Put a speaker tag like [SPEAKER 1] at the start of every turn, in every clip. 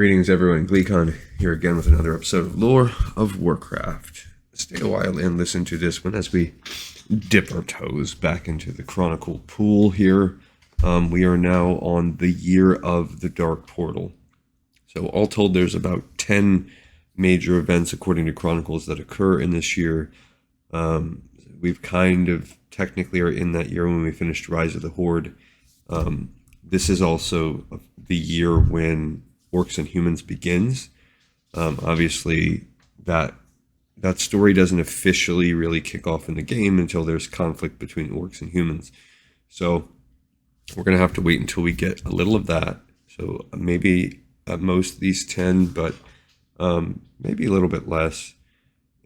[SPEAKER 1] Greetings everyone, Gleekon here again with another episode of Lore of Warcraft. Stay a while and listen to this one as we dip our toes back into the Chronicle pool here. We are now on the Year of the Dark Portal. So all told, there's about 10 major events according to Chronicles that occur in this year. We've kind of technically are in that year when we finished Rise of the Horde. This is also the year when Orcs and Humans begins. Obviously, that story doesn't officially really kick off in the game until there's conflict between Orcs and Humans. So we're going to have to wait until we get a little of that. So maybe at most these 10, but maybe a little bit less.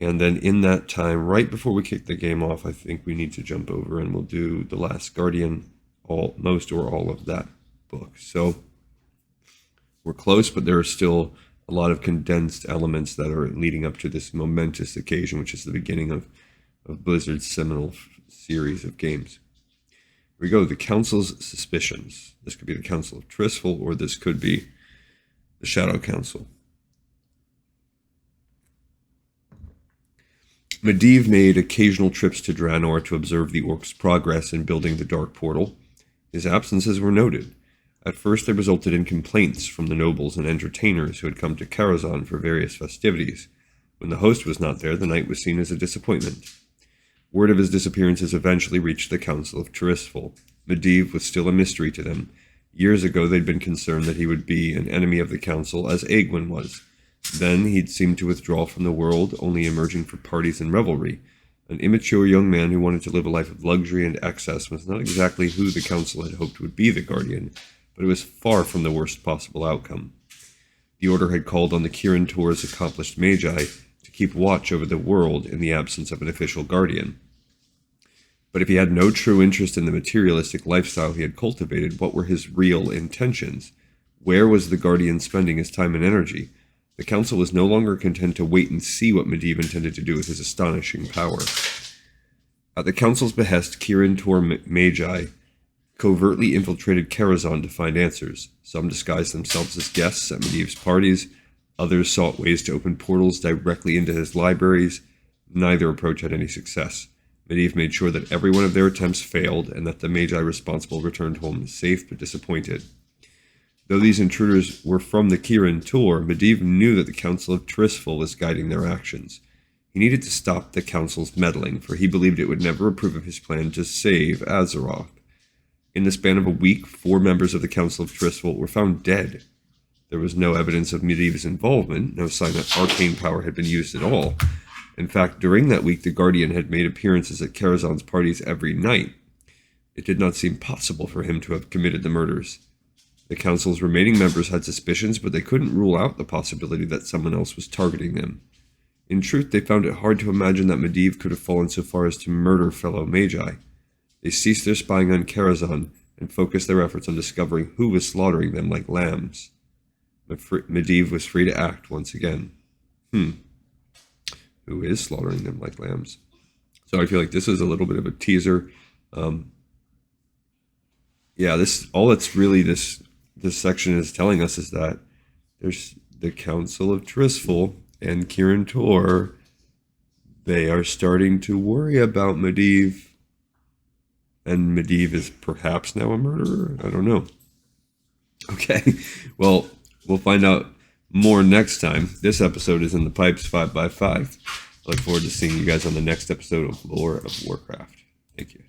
[SPEAKER 1] And then in that time, right before we kick the game off, I think we need to jump over and we'll do The Last Guardian, most or all of that book. So we're close, but there are still a lot of condensed elements that are leading up to this momentous occasion, which is the beginning of Blizzard's seminal series of games. Here we go, the Council's Suspicions. This could be the Council of Tirisfal, or this could be the Shadow Council. Medivh made occasional trips to Draenor to observe the Orcs' progress in building the Dark Portal. His absences were noted. At first, they resulted in complaints from the nobles and entertainers who had come to Karazhan for various festivities. When the host was not there, the night was seen as a disappointment. Word of his disappearances eventually reached the Council of Tirisfal. Medivh was still a mystery to them. Years ago, they'd been concerned that he would be an enemy of the Council, as Aegwynn was. Then, he'd seemed to withdraw from the world, only emerging for parties and revelry. An immature young man who wanted to live a life of luxury and excess was not exactly who the Council had hoped would be the Guardian, but it was far from the worst possible outcome. The Order had called on the Kirin Tor's accomplished magi to keep watch over the world in the absence of an official guardian. But if he had no true interest in the materialistic lifestyle he had cultivated, what were his real intentions? Where was the Guardian spending his time and energy? The Council was no longer content to wait and see what Medivh intended to do with his astonishing power. At the Council's behest, Kirin Tor magi covertly infiltrated Karazhan to find answers. Some disguised themselves as guests at Medivh's parties. Others sought ways to open portals directly into his libraries. Neither approach had any success. Medivh made sure that every one of their attempts failed and that the magi responsible returned home safe but disappointed. Though these intruders were from the Kirin Tor, Medivh knew that the Council of Tirisfal was guiding their actions. He needed to stop the Council's meddling, for he believed it would never approve of his plan to save Azeroth. In the span of a week, 4 members of the Council of Tirisfal were found dead. There was no evidence of Medivh's involvement, no sign that arcane power had been used at all. In fact, during that week, the Guardian had made appearances at Karazhan's parties every night. It did not seem possible for him to have committed the murders. The Council's remaining members had suspicions, but they couldn't rule out the possibility that someone else was targeting them. In truth, they found it hard to imagine that Medivh could have fallen so far as to murder fellow magi. They ceased their spying on Karazhan and focused their efforts on discovering who was slaughtering them like lambs. Medivh was free to act once again. Who is slaughtering them like lambs? So I feel like this is a little bit of a teaser. All that's really this section is telling us is that there's the Council of Tirisfal and Kirin Tor. They are starting to worry about Medivh. And Medivh is perhaps now a murderer? I don't know. Okay, well, we'll find out more next time. This episode is in the pipes 5x5. I look forward to seeing you guys on the next episode of Lore of Warcraft. Thank you.